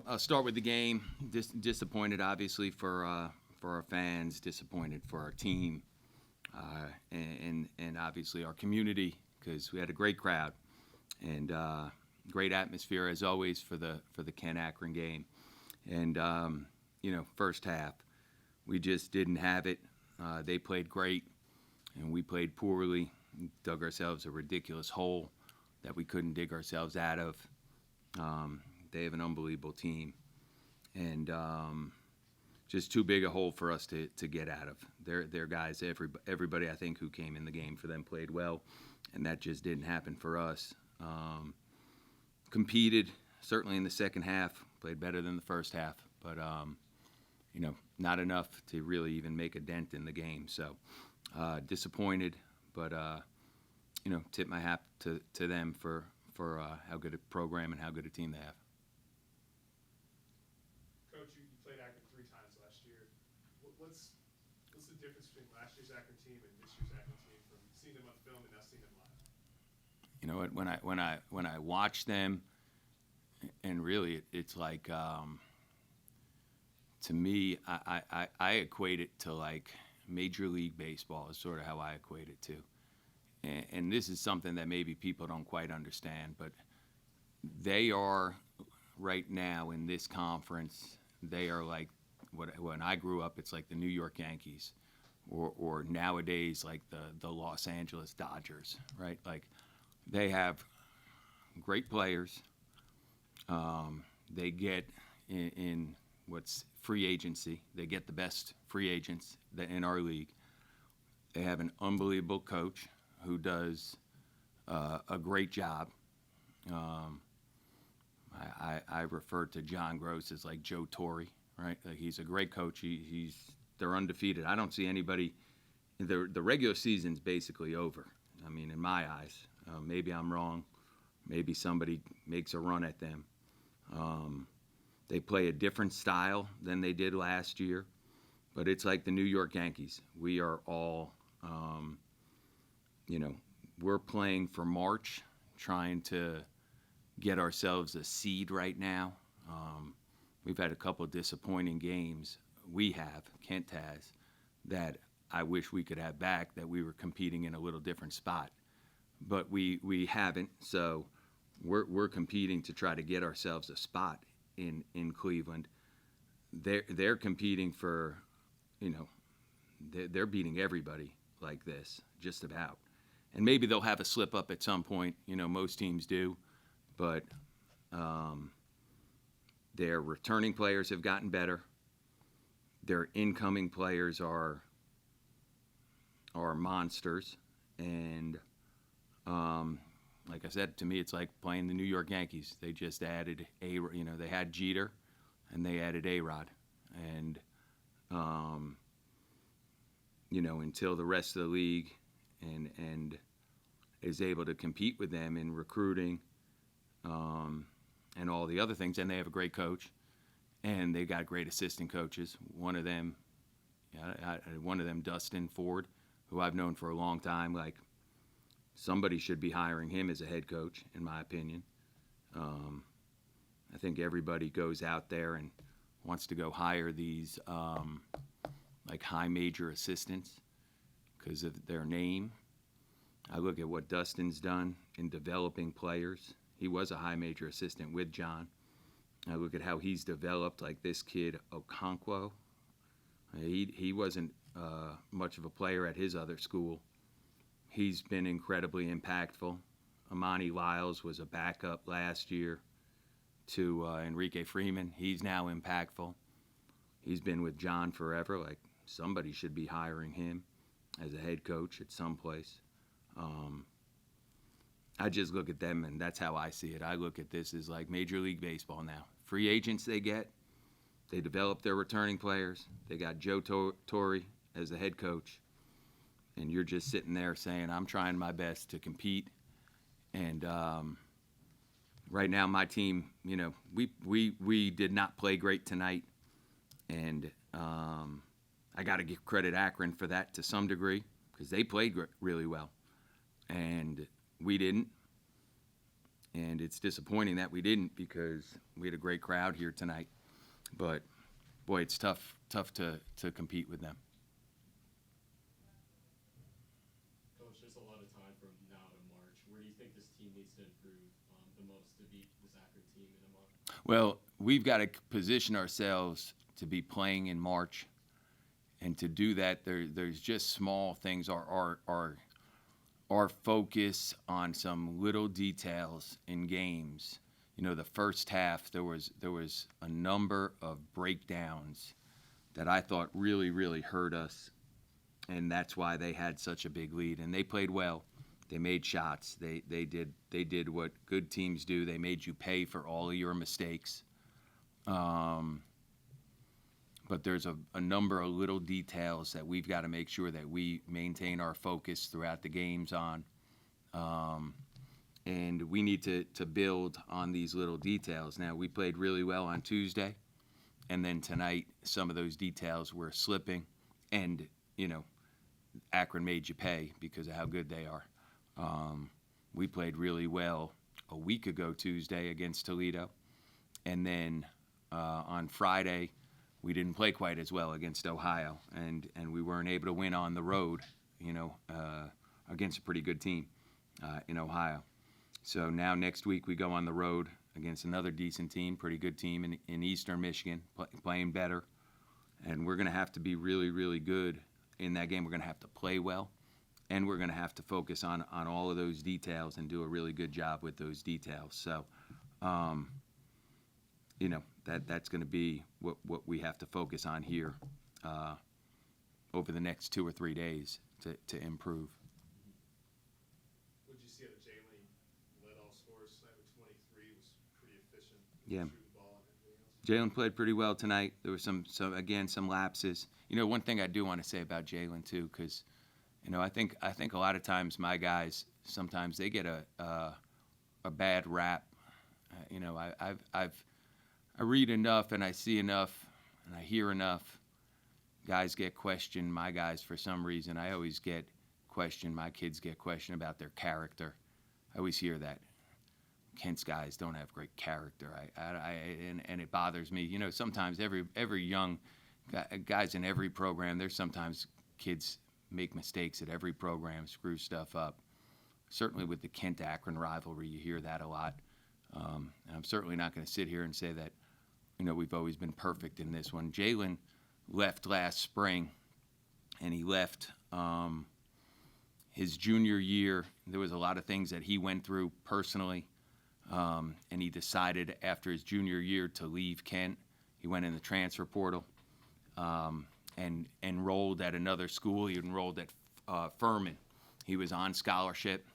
I'll start with the game. Disappointed, obviously, for our fans. Disappointed for our team, and obviously our community, because we had a great crowd and great atmosphere as always for the Kent Akron game. And first half, we just didn't have it. They played great, and we played poorly. Dug ourselves a ridiculous hole that we couldn't dig ourselves out of. They have an unbelievable team, and just too big a hole for us to get out of. Their guys, everybody I think who came in the game for them played well, and that just didn't happen for us. Competed certainly in the second half, played better than the first half, but not enough to really even make a dent in the game. So disappointed, but tip my hat to them for how good a program and how good a team they have. Coach, you played Akron 3 times last year. What's the difference between last year's Akron team and this year's Akron team, from seeing them on film and now seeing them live? You know what? When I watch them, and really it's like, to me, I equate it to like Major League Baseball is sort of how I equate it to. And this is something that maybe people don't quite understand, but they are right now in this conference. They are like when I grew up, it's like the New York Yankees, or nowadays like the Los Angeles Dodgers, right? Like they have great players. They get in what's free agency. They get the best free agents in our league. They have an unbelievable coach who does a great job. I refer to John Gross as like Joe Torre, right? Like he's a great coach. They're undefeated. I don't see anybody. The regular season's basically over. I mean, in my eyes, maybe I'm wrong. Maybe somebody makes a run at them. They play a different style than they did last year, but it's like the New York Yankees. We are all, we're playing for March, trying to get ourselves a seed right now. We've had a couple of disappointing games. Kent has, that I wish we could have back, that we were competing in a little different spot. But we haven't, so we're competing to try to get ourselves a spot in Cleveland. They're competing for, they're beating everybody like this, just about. And maybe they'll have a slip up at some point. Most teams do, but their returning players have gotten better. Their incoming players are monsters, and like I said, to me, it's like playing the New York Yankees. They just added they had Jeter, and they added A-Rod, and until the rest of the league and is able to compete with them in recruiting, and all the other things, and they have a great coach, and they got great assistant coaches. One of them, Dustin Ford, who I've known for a long time, like. Somebody should be hiring him as a head coach, in my opinion. I think everybody goes out there and wants to go hire these like high major assistants because of their name. I look at what Dustin's done in developing players. He was a high major assistant with John. I look at how he's developed, like this kid Okonkwo. He wasn't much of a player at his other school. He's been incredibly impactful. Amani Lyles was a backup last year to Enrique Freeman. He's now impactful. He's been with John forever. Like, somebody should be hiring him as a head coach at some place. I just look at them, and that's how I see it. I look at this as like Major League Baseball now. Free agents they get. They develop their returning players. They got Joe Torre as the head coach. And you're just sitting there saying, I'm trying my best to compete. And right now my team, we did not play great tonight. And I got to give credit Akron for that to some degree, because they played really well. And we didn't. And it's disappointing that we didn't because we had a great crowd here tonight. But, boy, it's tough to compete with them. Coach, there's a lot of time from now to March. Where do you think this team needs to improve the most to beat this Akron team in a month? Well, we've got to position ourselves to be playing in March. And to do that, there's just small things. Our focus on some little details in games. You know, the first half there was a number of breakdowns that I thought really hurt us, and that's why they had such a big lead. And they played well. They made shots. They did what good teams do. They made you pay for all of your mistakes. But there's a number of little details that we've got to make sure that we maintain our focus throughout the games on. And we need to build on these little details. Now, we played really well on Tuesday, and then tonight some of those details were slipping. And, you know, Akron made you pay because of how good they are. We played really well a week ago Tuesday against Toledo. And then on Friday, we didn't play quite as well against Ohio, and we weren't able to win on the road, you know, against a pretty good team in Ohio. So now next week we go on the road against another decent team, pretty good team in Eastern Michigan, playing better. And we're going to have to be really good in that game. We're going to have to play well, and we're going to have to focus on all of those details and do a really good job with those details. So, you know, that's going to be what we have to focus on here over the next 2 or 3 days to improve. What did you see out of Jaylen? Led all scorers tonight with 23. Was pretty efficient. Yeah. Threw the ball and everything else. Jaylen played pretty well tonight. There were some lapses. You know, one thing I do want to say about Jaylen too, because, you know, I think a lot of times my guys sometimes they get a bad rap. You know, I read enough and I see enough and I hear enough. Guys get questioned. My guys, for some reason, I always get questioned. My kids get questioned about their character. I always hear that. Kent's guys don't have great character. And it bothers me. You know, sometimes every young guys in every program, there's sometimes kids make mistakes at every program, screw stuff up. Certainly with the Kent-Akron rivalry, you hear that a lot. And I'm certainly not going to sit here and say that, you know, we've always been perfect in this one. Jaylen left last spring, and he left his junior year. There was a lot of things that he went through personally, and he decided after his junior year to leave Kent. He went in the transfer portal and enrolled at another school. He enrolled at Furman. He was on scholarship.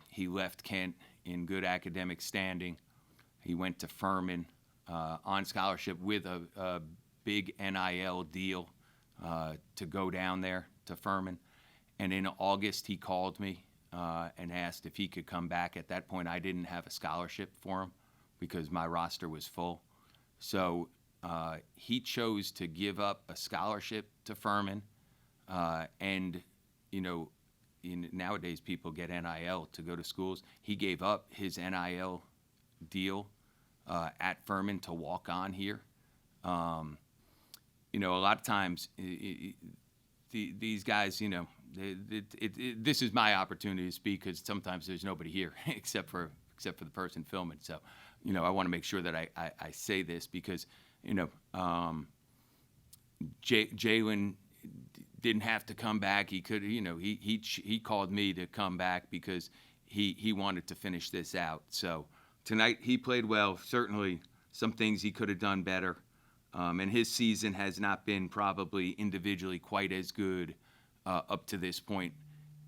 He left Kent in good academic standing. He went to Furman on scholarship with a big NIL deal to go down there to Furman. And in August, he called me and asked if he could come back. At that point, I didn't have a scholarship for him because my roster was full. So he chose to give up a scholarship to Furman. And, you know, nowadays people get NIL to go to schools. He gave up his NIL deal at Furman to walk on here. You know, a lot of times these guys, you know, this is my opportunity to speak because sometimes there's nobody here except for the person filming. So, you know, I want to make sure that I say this because, you know, Jaylen didn't have to come back. He could, you know, he called me to come back because he wanted to finish this out. So tonight he played well. Certainly some things he could have done better. And his season has not been probably individually quite as good up to this point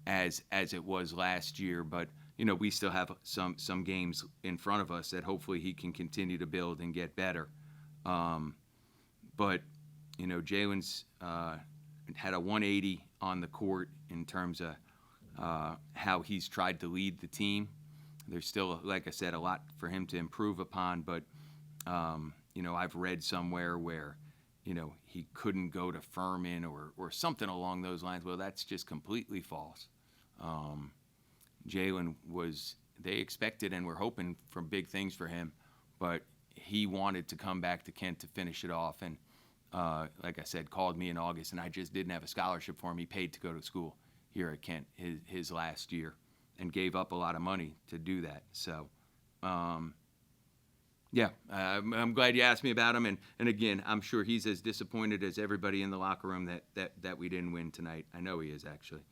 as it was last year. But, you know, we still have some games in front of us that hopefully he can continue to build and get better. But, you know, Jaylen's had a 180 on the court in terms of how he's tried to lead the team. There's still, like I said, a lot for him to improve upon, but, you know, I've read somewhere where, you know, he couldn't go to Furman or something along those lines. Well, that's just completely false. Jaylen was they expected and were hoping for big things for him, but he wanted to come back to Kent to finish it off. And like I said, called me in August, and I just didn't have a scholarship for him. He paid to go to school here at Kent his last year and gave up a lot of money to do that. So, yeah, I'm glad you asked me about him. And again, I'm sure he's as disappointed as everybody in the locker room that we didn't win tonight. I know he is, actually.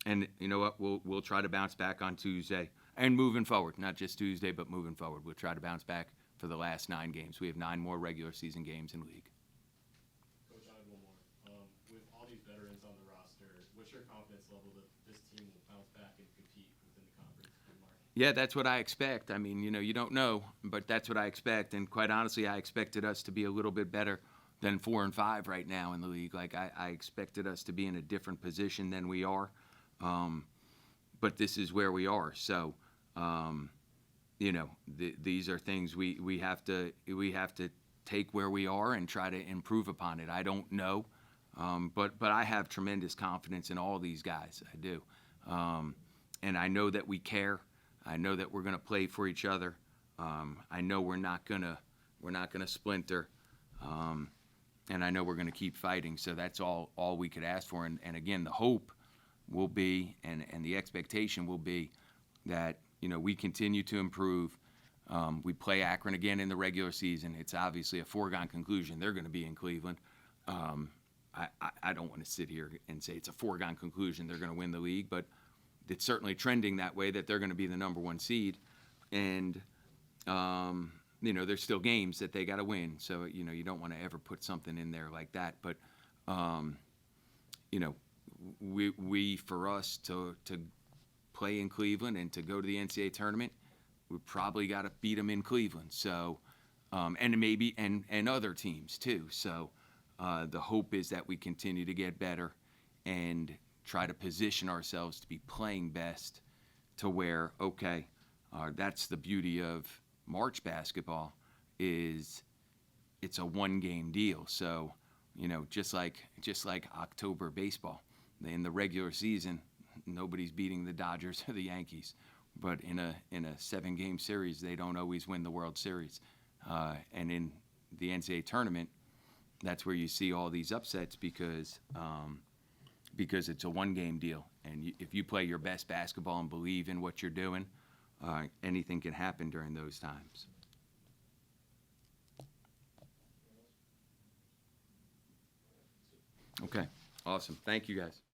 And you know what? We'll try to bounce back on Tuesday and moving forward. Not just Tuesday, but moving forward. We'll try to bounce back for the last 9 games. We have 9 more regular season games in league. Coach, I have one more. With all these veterans on the roster, what's your confidence level that this team will bounce back and compete within the conference in March? Yeah, that's what I expect. I mean, you don't know, but that's what I expect. And quite honestly, I expected us to be a little bit better than 4 and 5 right now in the league. Like I expected us to be in a different position than we are. But this is where we are. So, these are things we have to take where we are and try to improve upon it. I don't know, but I have tremendous confidence in all these guys. I do, and I know that we care. I know that we're going to play for each other. I know we're not gonna splinter, and I know we're going to keep fighting. So that's all we could ask for. And again, the hope will be, and the expectation will be that, we continue to improve. We play Akron again in the regular season. It's obviously a foregone conclusion they're going to be in Cleveland. I don't want to sit here and say it's a foregone conclusion they're going to win the league, but it's certainly trending that way, that they're going to be the number 1 seed. And, there's still games that they got to win. So, you don't want to ever put something in there like that. But, we for us to play in Cleveland and to go to the NCAA tournament, we probably got to beat them in Cleveland. So, and maybe and other teams too. So, the hope is that we continue to get better and try to position ourselves to be playing best, to where that's the beauty of March basketball, is it's a 1-game deal. So, just like October baseball, in the regular season, nobody's beating the Dodgers or the Yankees, but in a 7-game series, they don't always win the World Series. And in the NCAA tournament, that's where you see all these upsets because it's a 1-game deal. And if you play your best basketball and believe in what you're doing, anything can happen during those times. Okay, awesome. Thank you, guys.